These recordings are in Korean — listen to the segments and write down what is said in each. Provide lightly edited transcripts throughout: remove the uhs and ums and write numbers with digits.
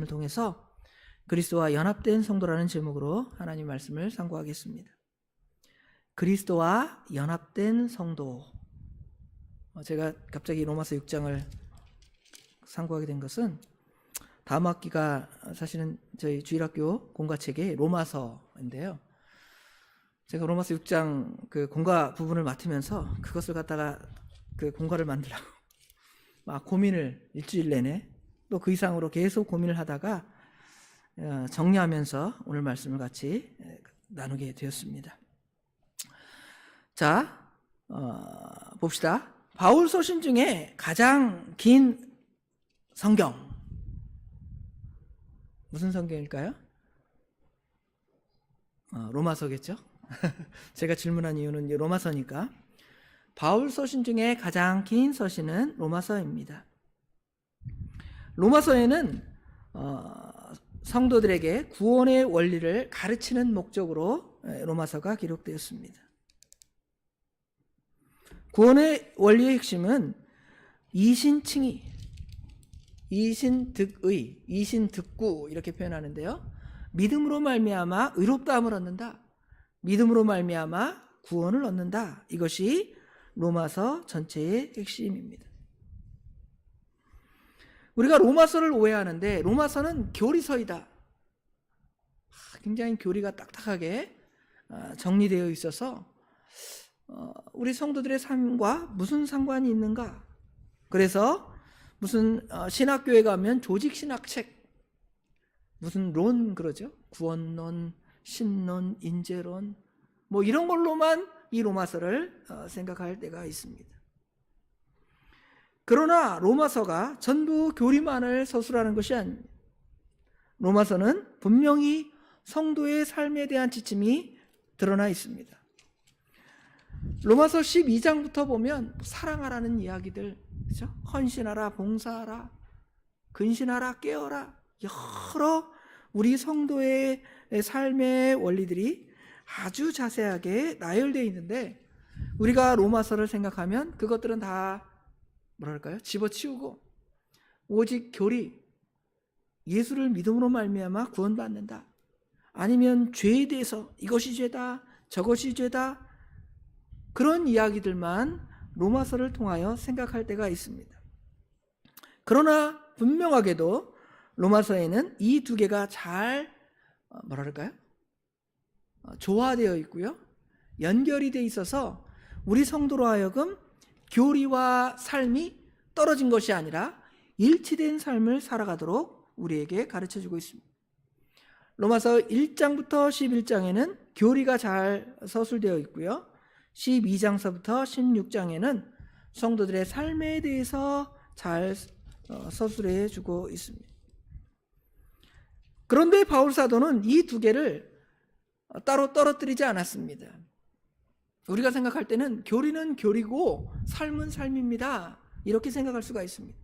을 통해서 그리스도와 연합된 성도라는 제목으로 하나님 말씀을 상고하겠습니다. 그리스도와 연합된 성도. 제가 갑자기 로마서 6장을 상고하게 된 것은 다음 학기가 사실은 저희 주일학교 공과책이 로마서인데요. 제가 로마서 6장 그 공과 부분을 맡으면서 그것을 갖다가 그 공과를 만들라고 막 고민을 일주일 내내 또 그 이상으로 계속 고민을 하다가 정리하면서 오늘 말씀을 같이 나누게 되었습니다. 자, 봅시다. 바울 서신 중에 가장 긴 성경 무슨 성경일까요? 로마서겠죠? 제가 질문한 이유는 로마서니까. 바울 서신 중에 가장 긴 서신은 로마서입니다. 로마서에는 성도들에게 구원의 원리를 가르치는 목적으로 로마서가 기록되었습니다. 구원의 원리의 핵심은 이신칭의, 이신득의, 이신득구 이렇게 표현하는데요. 믿음으로 말미암아 의롭다함을 얻는다. 믿음으로 말미암아 구원을 얻는다. 이것이 로마서 전체의 핵심입니다. 우리가 로마서를 오해하는데 로마서는 교리서이다. 굉장히 교리가 딱딱하게 정리되어 있어서 우리 성도들의 삶과 무슨 상관이 있는가? 그래서 무슨 신학교에 가면 조직신학책, 무슨 론 그러죠? 구원론, 신론, 인재론 뭐 이런 걸로만 이 로마서를 생각할 때가 있습니다. 그러나 로마서가 전부 교리만을 서술하는 것이 아닙니다. 로마서는 분명히 성도의 삶에 대한 지침이 드러나 있습니다. 로마서 12장부터 보면 사랑하라는 이야기들, 그렇죠? 헌신하라, 봉사하라, 근신하라, 깨어라, 여러 우리 성도의 삶의 원리들이 아주 자세하게 나열되어 있는데 우리가 로마서를 생각하면 그것들은 다 뭐랄까요? 집어치우고 오직 교리, 예수를 믿음으로 말미암아 구원받는다. 아니면 죄에 대해서 이것이 죄다, 저것이 죄다 그런 이야기들만 로마서를 통하여 생각할 때가 있습니다. 그러나 분명하게도 로마서에는 이 두 개가 잘 뭐랄까요? 조화되어 있고요. 연결이 되어 있어서 우리 성도로 하여금 교리와 삶이 떨어진 것이 아니라 일치된 삶을 살아가도록 우리에게 가르쳐주고 있습니다. 로마서 1장부터 11장에는 교리가 잘 서술되어 있고요. 12장서부터 16장에는 성도들의 삶에 대해서 잘 서술해 주고 있습니다. 그런데 바울 사도는 이 두 개를 따로 떨어뜨리지 않았습니다. 우리가 생각할 때는 교리는 교리고 삶은 삶입니다. 이렇게 생각할 수가 있습니다.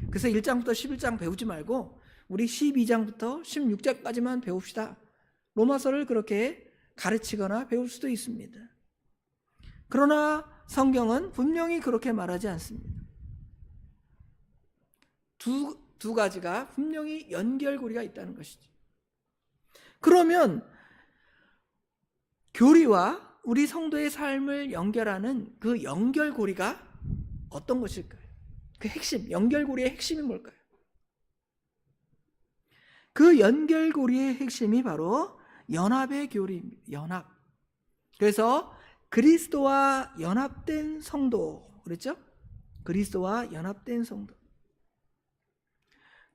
그래서 1장부터 11장 배우지 말고 우리 12장부터 16장까지만 배웁시다. 로마서를 그렇게 가르치거나 배울 수도 있습니다. 그러나 성경은 분명히 그렇게 말하지 않습니다. 두 가지가 분명히 연결고리가 있다는 것이죠. 그러면 교리와 우리 성도의 삶을 연결하는 그 연결고리가 어떤 것일까요? 그 핵심, 연결고리의 핵심이 뭘까요? 그 연결고리의 핵심이 바로 연합의 교리입니다. 연합. 그래서 그리스도와 연합된 성도, 그랬죠? 그리스도와 연합된 성도.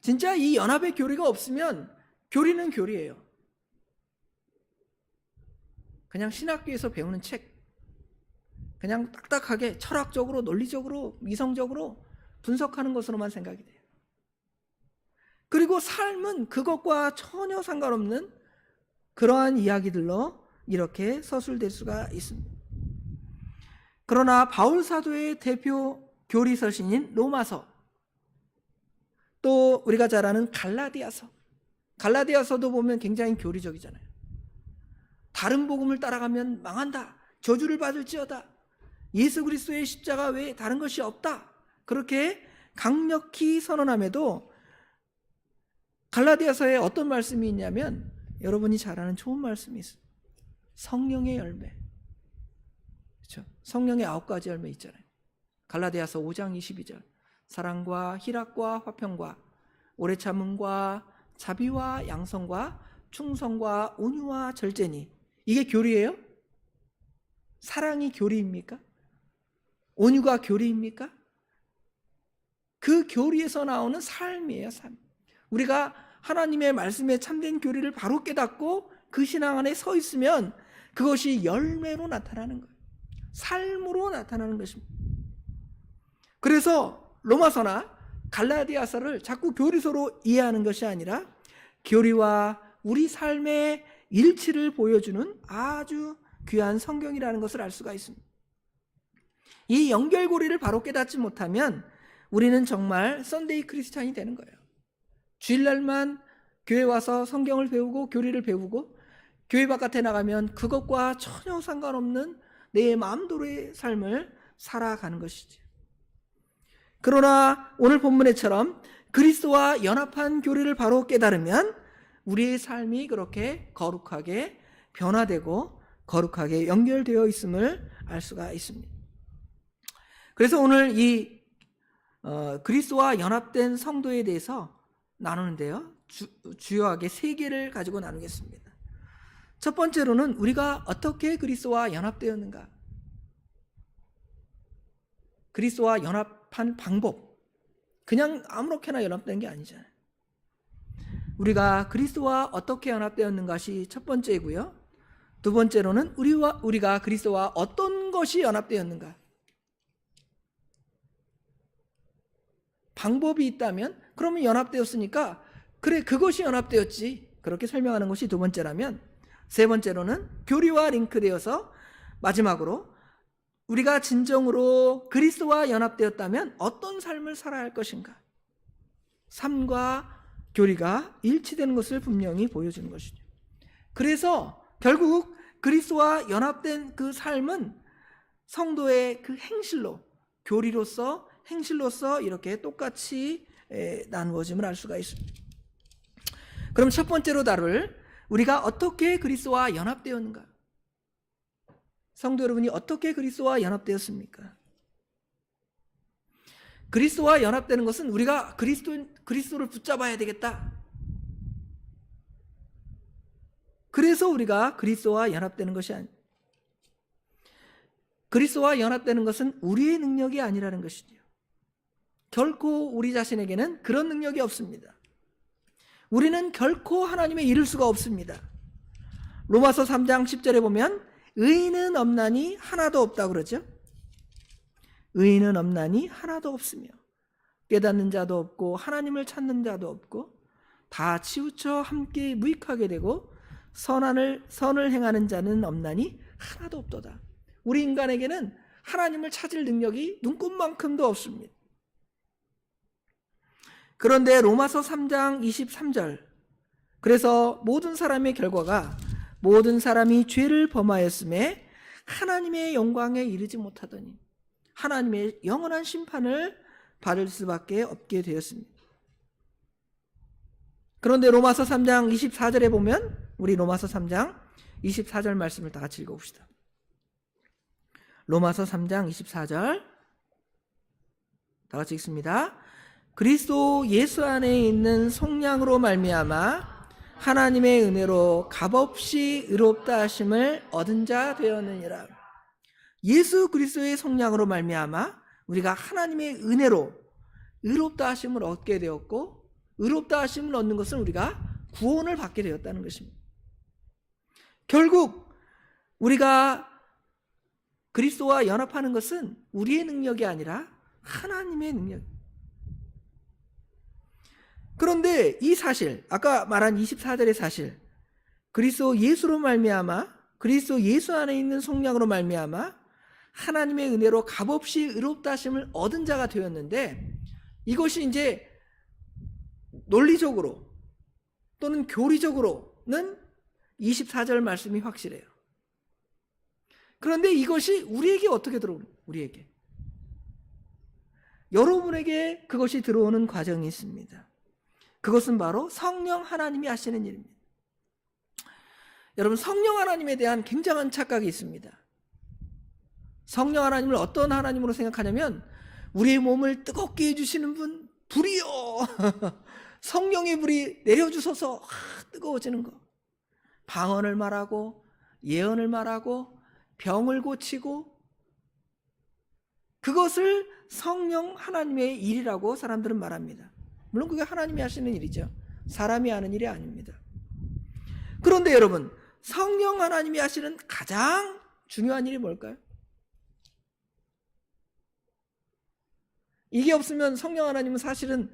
진짜 이 연합의 교리가 없으면 교리는 교리예요. 그냥 신학교에서 배우는 책, 그냥 딱딱하게 철학적으로, 논리적으로, 이성적으로 분석하는 것으로만 생각이 돼요. 그리고 삶은 그것과 전혀 상관없는 그러한 이야기들로 이렇게 서술될 수가 있습니다. 그러나 바울 사도의 대표 교리 서신인 로마서, 또 우리가 잘 아는 갈라디아서도 보면 굉장히 교리적이잖아요. 다른 복음을 따라가면 망한다. 저주를 받을지어다. 예수 그리스도의 십자가 외에 다른 것이 없다. 그렇게 강력히 선언함에도 갈라디아서에 어떤 말씀이 있냐면 여러분이 잘 아는 좋은 말씀이 있어요. 성령의 열매. 그렇죠? 성령의 9가지 열매 있잖아요. 갈라디아서 5장 22절. 사랑과 희락과 화평과 오래 참음과 자비와 양성과 충성과 온유와 절제니. 이게 교리예요? 사랑이 교리입니까? 온유가 교리입니까? 그 교리에서 나오는 삶이에요, 삶. 우리가 하나님의 말씀에 참된 교리를 바로 깨닫고 그 신앙 안에 서 있으면 그것이 열매로 나타나는 거예요. 삶으로 나타나는 것입니다. 그래서 로마서나 갈라디아서를 자꾸 교리서로 이해하는 것이 아니라 교리와 우리 삶의 일치를 보여주는 아주 귀한 성경이라는 것을 알 수가 있습니다. 이 연결고리를 바로 깨닫지 못하면 우리는 정말 썬데이 크리스찬이 되는 거예요. 주일날만 교회 와서 성경을 배우고 교리를 배우고 교회 바깥에 나가면 그것과 전혀 상관없는 내 마음대로의 삶을 살아가는 것이지. 그러나 오늘 본문에처럼 그리스도와 연합한 교리를 바로 깨달으면 우리의 삶이 그렇게 거룩하게 변화되고 거룩하게 연결되어 있음을 알 수가 있습니다. 그래서 오늘 이 그리스도와 연합된 성도에 대해서 나누는데요. 주요하게 3개를 가지고 나누겠습니다. 첫 번째로는 우리가 어떻게 그리스도와 연합되었는가? 그리스도와 연합한 방법. 그냥 아무렇게나 연합된 게 아니잖아요. 우리가 그리스도와 어떻게 연합되었는 것이 첫 번째이고요. 두 번째로는 우리가 그리스도와 어떤 것이 연합되었는가? 방법이 있다면 그러면 연합되었으니까 그래 그것이 연합되었지 그렇게 설명하는 것이 두 번째라면, 세 번째로는 교리와 링크되어서 마지막으로 우리가 진정으로 그리스도와 연합되었다면 어떤 삶을 살아야 할 것인가, 삶과 교리가 일치되는 것을 분명히 보여주는 것이죠. 그래서 결국 그리스도와 연합된 그 삶은 성도의 그 행실로, 교리로서 행실로서 이렇게 똑같이 나누어짐을 알 수가 있습니다. 그럼 첫 번째로 다룰 우리가 어떻게 그리스도와 연합되었는가? 성도 여러분이 어떻게 그리스도와 연합되었습니까? 그리스도와 연합되는 것은 우리가 그리스도를 붙잡아야 되겠다. 그래서 우리가 그리스도와 연합되는 것이 아닙니다. 그리스도와 연합되는 것은 우리의 능력이 아니라는 것이죠. 결코 우리 자신에게는 그런 능력이 없습니다. 우리는 결코 하나님에 이를 수가 없습니다. 로마서 3장 10절에 보면 의인은 없나니 하나도 없다고 그러죠. 의인은 없나니 하나도 없으며 깨닫는 자도 없고 하나님을 찾는 자도 없고 다 치우쳐 함께 무익하게 되고 선을 행하는 자는 없나니 하나도 없도다. 우리 인간에게는 하나님을 찾을 능력이 눈꼽만큼도 없습니다. 그런데 로마서 3장 23절, 그래서 모든 사람의 결과가 모든 사람이 죄를 범하였음에 하나님의 영광에 이르지 못하더니 하나님의 영원한 심판을 받을 수밖에 없게 되었습니다. 그런데 로마서 3장 24절에 보면 우리 로마서 3장 24절 말씀을 다 같이 읽어봅시다. 로마서 3장 24절 다 같이 읽습니다. 그리스도 예수 안에 있는 속량으로 말미암아 하나님의 은혜로 값없이 의롭다 하심을 얻은 자 되었느니라. 예수 그리스도의 속량으로 말미암아 우리가 하나님의 은혜로 의롭다 하심을 얻게 되었고, 의롭다 하심을 얻는 것은 우리가 구원을 받게 되었다는 것입니다. 결국 우리가 그리스도와 연합하는 것은 우리의 능력이 아니라 하나님의 능력입니다. 그런데 이 사실, 아까 말한 24절의 사실, 그리스도 예수로 말미암아, 그리스도 예수 안에 있는 속량으로 말미암아 하나님의 은혜로 값없이 의롭다 하심을 얻은 자가 되었는데, 이것이 이제 논리적으로 또는 교리적으로는 24절 말씀이 확실해요. 그런데 이것이 우리에게 어떻게 들어오는? 우리에게, 여러분에게 그것이 들어오는 과정이 있습니다. 그것은 바로 성령 하나님이 하시는 일입니다. 여러분, 성령 하나님에 대한 굉장한 착각이 있습니다. 성령 하나님을 어떤 하나님으로 생각하냐면 우리의 몸을 뜨겁게 해주시는 분, 불이요. 성령의 불이 내려주셔서 뜨거워지는 거. 방언을 말하고 예언을 말하고 병을 고치고, 그것을 성령 하나님의 일이라고 사람들은 말합니다. 물론 그게 하나님이 하시는 일이죠. 사람이 하는 일이 아닙니다. 그런데 여러분, 성령 하나님이 하시는 가장 중요한 일이 뭘까요? 이게 없으면 성령 하나님은 사실은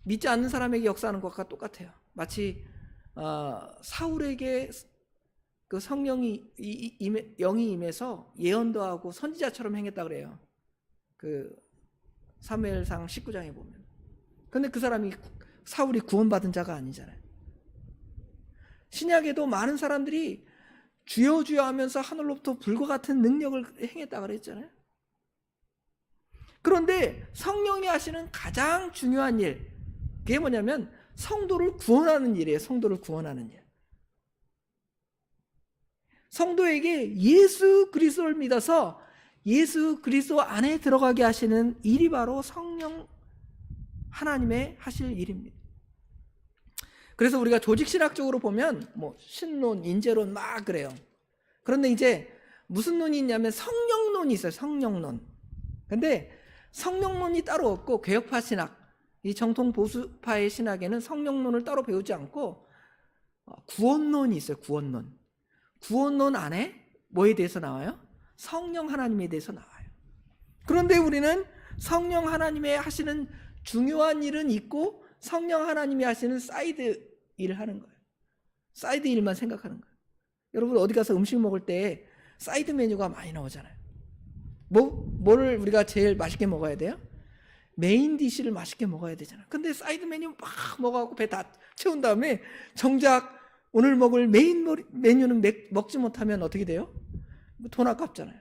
믿지 않는 사람에게 역사하는 것과 똑같아요. 마치 사울에게 그 성령이 영이 임해서 예언도 하고 선지자처럼 행했다 그래요. 그 사무엘상 19장에 보면. 근데 그 사람이 사울이 구원받은 자가 아니잖아요. 신약에도 많은 사람들이 주여 주여 하면서 하늘로부터 불과 같은 능력을 행했다 그랬잖아요. 그런데 성령이 하시는 가장 중요한 일, 그게 뭐냐면 성도를 구원하는 일이에요. 성도를 구원하는 일. 성도에게 예수 그리스도를 믿어서 예수 그리스도 안에 들어가게 하시는 일이 바로 성령 하나님의 하실 일입니다. 그래서 우리가 조직신학적으로 보면 뭐 신론, 인재론 막 그래요. 그런데 이제 무슨 논이 있냐면 성령론이 있어요. 성령론. 근데 성령론이 따로 없고 개혁파 신학, 이 정통 보수파의 신학에는 성령론을 따로 배우지 않고 구원론이 있어요. 구원론. 구원론 안에 뭐에 대해서 나와요? 성령 하나님에 대해서 나와요. 그런데 우리는 성령 하나님의 하시는 중요한 일은 있고 성령 하나님이 하시는 사이드 일을 하는 거예요. 사이드 일만 생각하는 거예요. 여러분 어디 가서 음식 먹을 때 사이드 메뉴가 많이 나오잖아요. 뭐를 우리가 제일 맛있게 먹어야 돼요? 메인 디시를 맛있게 먹어야 되잖아요. 근데 사이드 메뉴 막 먹어갖고 배 다 채운 다음에 정작 오늘 먹을 메인 메뉴는 먹지 못하면 어떻게 돼요? 돈 아깝잖아요.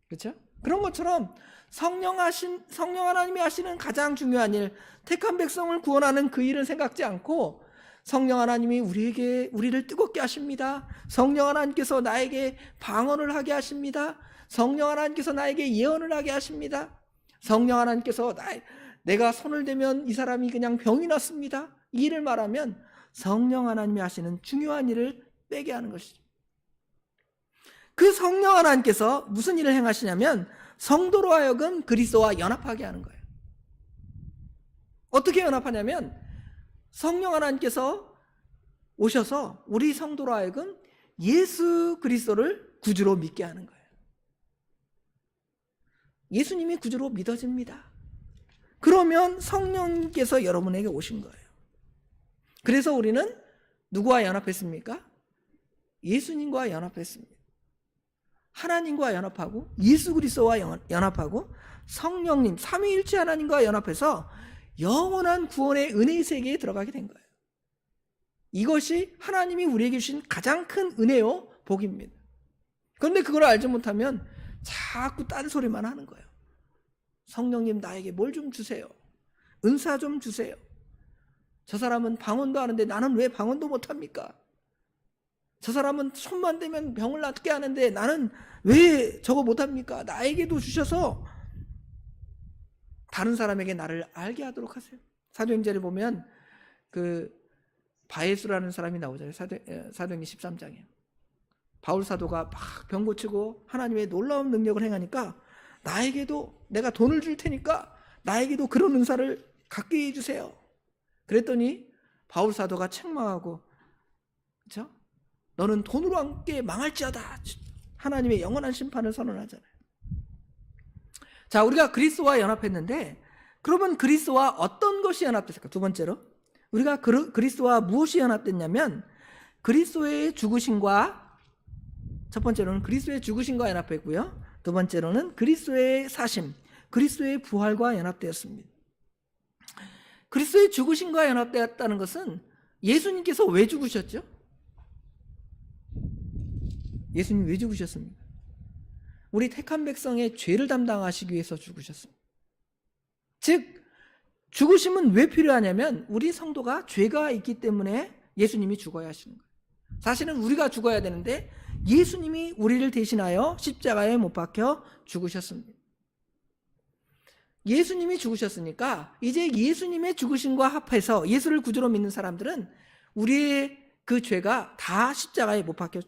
그렇죠? 그런 것처럼 성령 하나님이 하시는 가장 중요한 일, 택한 백성을 구원하는 그 일은 생각지 않고 성령 하나님이 우리를 뜨겁게 하십니다. 성령 하나님께서 나에게 방언을 하게 하십니다. 성령 하나님께서 나에게 예언을 하게 하십니다. 성령 하나님께서 내가 손을 대면 이 사람이 그냥 병이 났습니다. 이 일을 말하면 성령 하나님이 하시는 중요한 일을 빼게 하는 것이죠. 그 성령 하나님께서 무슨 일을 행하시냐면 성도로 하여금 그리스도와 연합하게 하는 거예요. 어떻게 연합하냐면 성령 하나님께서 오셔서 우리 성도로 하여금 예수 그리스도를 구주로 믿게 하는 거예요. 예수님이 구주로 믿어집니다. 그러면 성령께서 여러분에게 오신 거예요. 그래서 우리는 누구와 연합했습니까? 예수님과 연합했습니다. 하나님과 연합하고 예수 그리스도와 연합하고 성령님 삼위일체 하나님과 연합해서 영원한 구원의 은혜의 세계에 들어가게 된 거예요. 이것이 하나님이 우리에게 주신 가장 큰 은혜요 복입니다. 그런데 그걸 알지 못하면 자꾸 딴소리만 하는 거예요. 성령님 나에게 뭘 좀 주세요. 은사 좀 주세요. 저 사람은 방언도 하는데 나는 왜 방언도 못합니까? 저 사람은 손만 대면 병을 낫게 하는데 나는 왜 저거 못합니까? 나에게도 주셔서 다른 사람에게 나를 알게 하도록 하세요. 사도행전에 보면 그 바에수라는 사람이 나오잖아요. 사도행전 13장에. 바울 사도가 막 병 고치고 하나님의 놀라운 능력을 행하니까 나에게도 내가 돈을 줄 테니까 나에게도 그런 은사를 갖게 해주세요. 그랬더니 바울 사도가 책망하고, 그렇죠? 너는 돈으로 함께 망할지어다. 하나님의 영원한 심판을 선언하잖아요. 자, 우리가 그리스도와 연합했는데 그러면 그리스도와 어떤 것이 연합됐을까? 두 번째로 우리가 그리스도와 무엇이 연합됐냐면 그리스도의 죽으심과, 첫 번째로는 그리스도의 죽으심과 연합했고요. 두 번째로는 그리스도의 사심, 그리스도의 부활과 연합되었습니다. 그리스도의 죽으심과 연합되었다는 것은 예수님께서 왜 죽으셨죠? 예수님 왜 죽으셨습니까? 우리 택한 백성의 죄를 담당하시기 위해서 죽으셨습니다. 즉 죽으심은 왜 필요하냐면 우리 성도가 죄가 있기 때문에 예수님이 죽어야 하시는 거예요. 사실은 우리가 죽어야 되는데 예수님이 우리를 대신하여 십자가에 못 박혀 죽으셨습니다. 예수님이 죽으셨으니까 이제 예수님의 죽으심과 합해서 예수를 구주로 믿는 사람들은 우리의 그 죄가 다 십자가에 못 박혀.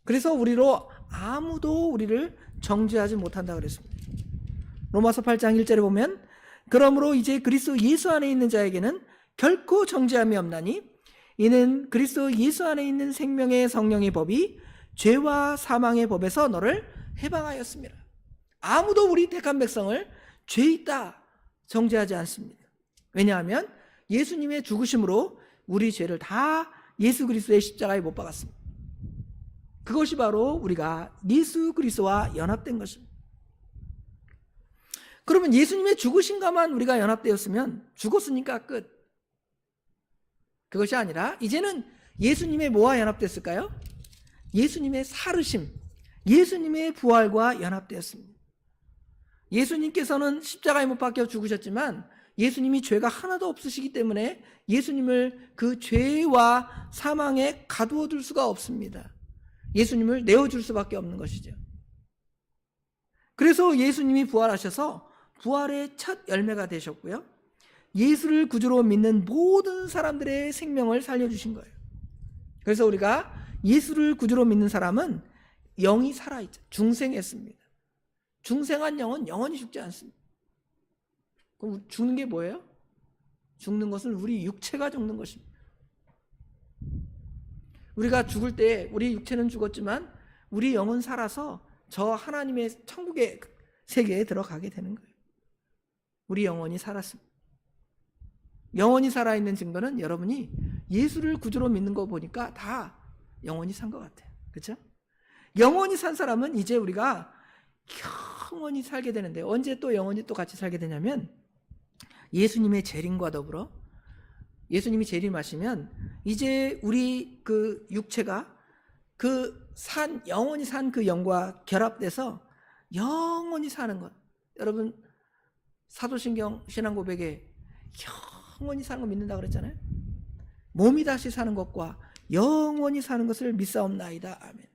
그래서 우리로 아무도 우리를 정죄하지 못한다 그랬습니다. 로마서 8장 1절에 보면 그러므로 이제 그리스도 예수 안에 있는 자에게는 결코 정죄함이 없나니 이는 그리스도 예수 안에 있는 생명의 성령의 법이 죄와 사망의 법에서 너를 해방하였습니다. 아무도 우리 택한 백성을 죄 있다 정죄하지 않습니다. 왜냐하면 예수님의 죽으심으로 우리 죄를 다 예수 그리스도의 십자가에 못 박았습니다. 그것이 바로 우리가 예수 그리스도와 연합된 것입니다. 그러면 예수님의 죽으심과만 우리가 연합되었으면 죽었으니까 끝. 그것이 아니라 이제는 예수님의 뭐와 연합됐을까요? 예수님의 살으심, 예수님의 부활과 연합되었습니다. 예수님께서는 십자가에 못 박혀 죽으셨지만 예수님이 죄가 하나도 없으시기 때문에 예수님을 그 죄와 사망에 가두어 둘 수가 없습니다. 예수님을 내어줄 수밖에 없는 것이죠. 그래서 예수님이 부활하셔서 부활의 첫 열매가 되셨고요. 예수를 구주로 믿는 모든 사람들의 생명을 살려주신 거예요. 그래서 우리가 예수를 구주로 믿는 사람은 영이 살아있죠. 중생했습니다. 중생한 영은 영원히 죽지 않습니다. 그럼 죽는 게 뭐예요? 죽는 것은 우리 육체가 죽는 것입니다. 우리가 죽을 때 우리 육체는 죽었지만 우리 영은 살아서 저 하나님의 천국의 세계에 들어가게 되는 거예요. 우리 영혼이 살았습니다. 영원히 살아있는 증거는 여러분이 예수를 구주로 믿는 거 보니까 다 영원히 산 것 같아요. 그렇죠? 영원히 산 사람은 이제 우리가 영원히 살게 되는데 언제 또 영원히 또 같이 살게 되냐면 예수님의 재림과 더불어 예수님이 재림하시면 이제 우리 그 육체가 그 영원히 산 그 영과 결합돼서 영원히 사는 것. 여러분 사도신경 신앙고백에 영원히 사는 거 믿는다고 그랬잖아요. 몸이 다시 사는 것과 영원히 사는 것을 믿사옵나이다. 아멘.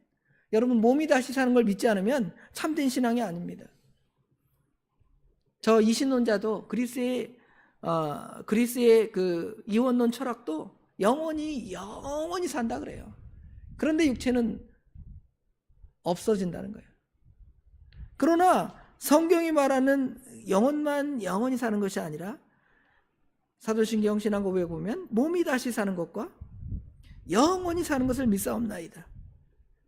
여러분 몸이 다시 사는 걸 믿지 않으면 참된 신앙이 아닙니다. 저 이신론자도 그리스의 그 이원론 철학도 영원히 산다 그래요. 그런데 육체는 없어진다는 거예요. 그러나 성경이 말하는 영혼만 영원히 사는 것이 아니라 사도신경 신앙고백에 보면 몸이 다시 사는 것과 영원히 사는 것을 믿사옵나이다.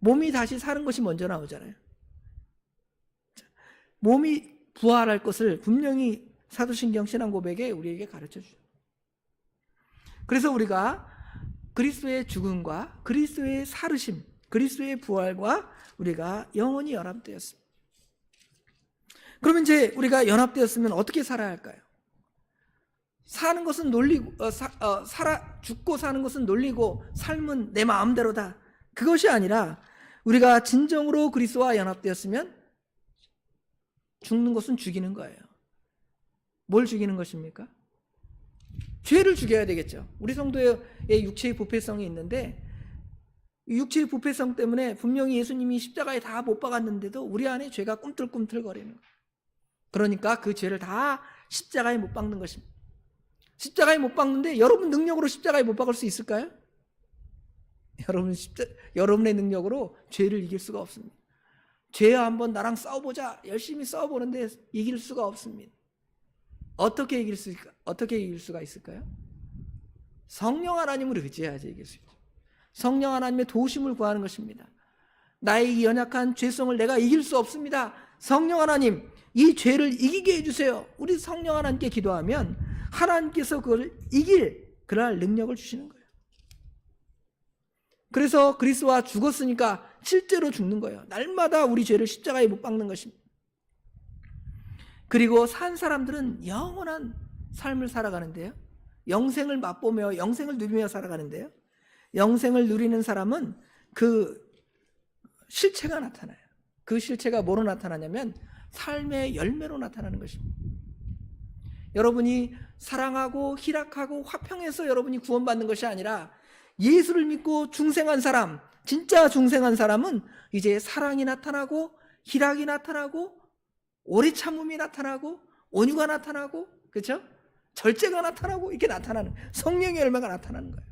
몸이 다시 사는 것이 먼저 나오잖아요. 몸이 부활할 것을 분명히 사도신경 신앙고백에 우리에게 가르쳐 주죠. 그래서 우리가 그리스도의 죽음과 그리스도의 살으심, 그리스도의 부활과 우리가 영원히 연합되었습니다. 그러면 이제 우리가 연합되었으면 어떻게 살아야 할까요? 사는 것은 놀리고 죽고 사는 것은 놀리고 삶은 내 마음대로다. 그것이 아니라 우리가 진정으로 그리스도와 연합되었으면 죽는 것은 죽이는 거예요. 뭘 죽이는 것입니까? 죄를 죽여야 되겠죠. 우리 성도의 육체의 부패성이 있는데 육체의 부패성 때문에 분명히 예수님이 십자가에 다 못 박았는데도 우리 안에 죄가 꿈틀꿈틀거리는 거예요. 그러니까 그 죄를 다 십자가에 못 박는 것입니다. 십자가에 못 박는데 여러분 능력으로 십자가에 못 박을 수 있을까요? 여러분의 능력으로 죄를 이길 수가 없습니다. 죄와 한번 나랑 싸워보자. 열심히 싸워보는데 이길 수가 없습니다. 어떻게 이길 수가 있을까요? 성령 하나님을 의지해야지 이길 수 있죠. 성령 하나님의 도우심을 구하는 것입니다. 나의 이 연약한 죄성을 내가 이길 수 없습니다. 성령 하나님, 이 죄를 이기게 해주세요. 우리 성령 하나님께 기도하면 하나님께서 그걸 이길 그럴 능력을 주시는 거예요. 그래서 그리스도와 죽었으니까 실제로 죽는 거예요. 날마다 우리 죄를 십자가에 못 박는 것입니다. 그리고 산 사람들은 영원한 삶을 살아가는데요. 영생을 맛보며 영생을 누리며 살아가는데요. 영생을 누리는 사람은 그 실체가 나타나요. 그 실체가 뭐로 나타나냐면 삶의 열매로 나타나는 것입니다. 여러분이 사랑하고 희락하고 화평해서 여러분이 구원받는 것이 아니라 예수를 믿고 중생한 사람, 진짜 중생한 사람은 이제 사랑이 나타나고 희락이 나타나고 오래 참음이 나타나고 온유가 나타나고, 그렇죠? 절제가 나타나고, 이렇게 나타나는, 성령의 열매가 나타나는 거예요.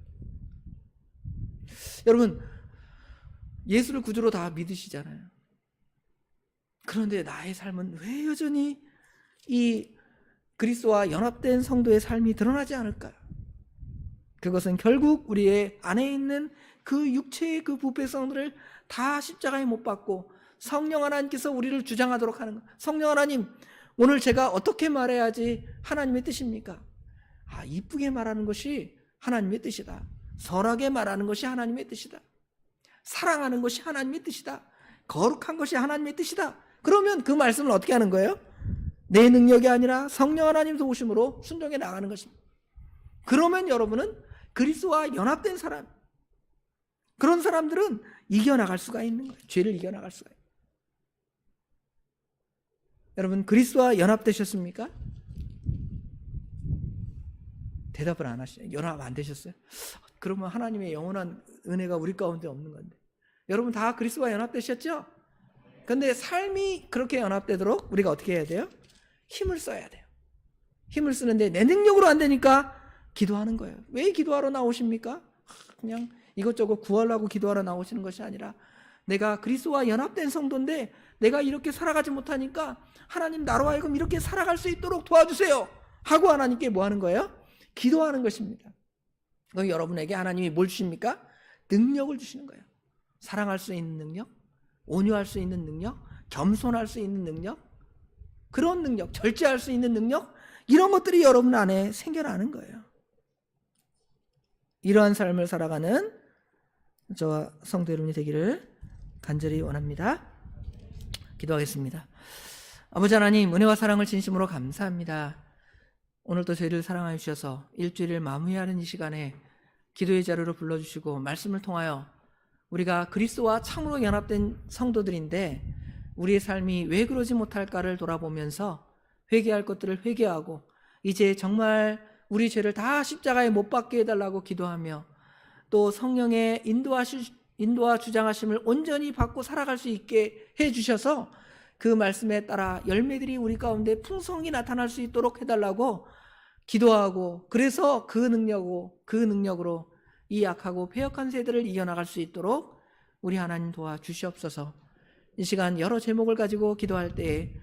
여러분, 예수를 구주로 다 믿으시잖아요. 그런데 나의 삶은 왜 여전히 이 그리스도와 연합된 성도의 삶이 드러나지 않을까? 그것은 결국 우리의 안에 있는 그 육체의 그 부패성들을 다 십자가에 못 박고 성령 하나님께서 우리를 주장하도록 하는 거예요. 성령 하나님, 오늘 제가 어떻게 말해야지 하나님의 뜻입니까? 이쁘게 말하는 것이 하나님의 뜻이다. 선하게 말하는 것이 하나님의 뜻이다. 사랑하는 것이 하나님의 뜻이다. 거룩한 것이 하나님의 뜻이다. 그러면 그 말씀을 어떻게 하는 거예요? 내 능력이 아니라 성령 하나님 도우심으로 순종해 나가는 것입니다. 그러면 여러분은 그리스도와 연합된 사람, 그런 사람들은 이겨나갈 수가 있는 거예요. 죄를 이겨나갈 수가 있어요. 여러분, 그리스도와 연합되셨습니까? 대답을 안 하시죠. 연합 안 되셨어요? 그러면 하나님의 영원한 은혜가 우리 가운데 없는 건데. 여러분 다 그리스도와 연합되셨죠? 그런데 삶이 그렇게 연합되도록 우리가 어떻게 해야 돼요? 힘을 써야 돼요. 힘을 쓰는데 내 능력으로 안 되니까 기도하는 거예요. 왜 기도하러 나오십니까? 그냥 이것저것 구하려고 기도하러 나오시는 것이 아니라 내가 그리스도와 연합된 성도인데 내가 이렇게 살아가지 못하니까 하나님 나로 하여금 이렇게 살아갈 수 있도록 도와주세요 하고 하나님께 뭐 하는 거예요? 기도하는 것입니다. 그럼 여러분에게 하나님이 뭘 주십니까? 능력을 주시는 거예요. 사랑할 수 있는 능력, 온유할 수 있는 능력, 겸손할 수 있는 능력, 그런 능력, 절제할 수 있는 능력, 이런 것들이 여러분 안에 생겨나는 거예요. 이러한 삶을 살아가는 저와 성도 여러분이 되기를 간절히 원합니다. 기도하겠습니다. 아버지 하나님, 은혜와 사랑을 진심으로 감사합니다. 오늘도 저희를 사랑하여 주셔서 일주일을 마무리하는 이 시간에 기도의 자리로 불러주시고 말씀을 통하여 우리가 그리스도와 참으로 연합된 성도들인데 우리의 삶이 왜 그러지 못할까를 돌아보면서 회개할 것들을 회개하고 이제 정말 우리 죄를 다 십자가에 못 박게 해달라고 기도하며 또 성령의 인도와 주장하심을 온전히 받고 살아갈 수 있게 해주셔서 그 말씀에 따라 열매들이 우리 가운데 풍성히 나타날 수 있도록 해달라고 기도하고, 그래서 그 능력으로 이 약하고 패역한 세대를 이겨나갈 수 있도록 우리 하나님 도와주시옵소서. 이 시간 여러 제목을 가지고 기도할 때에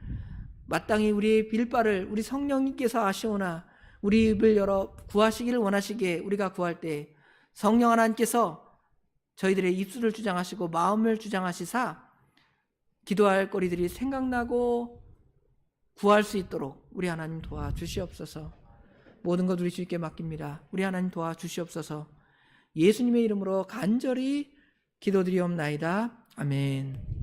마땅히 우리의 빌바를 우리 성령님께서 아시오나 우리 입을 열어 구하시기를 원하시기에 우리가 구할 때 성령 하나님께서 저희들의 입술을 주장하시고 마음을 주장하시사 기도할 거리들이 생각나고 구할 수 있도록 우리 하나님 도와주시옵소서. 모든 것 우리 주님께 맡깁니다. 우리 하나님 도와주시옵소서. 예수님의 이름으로 간절히 기도드리옵나이다. 아멘.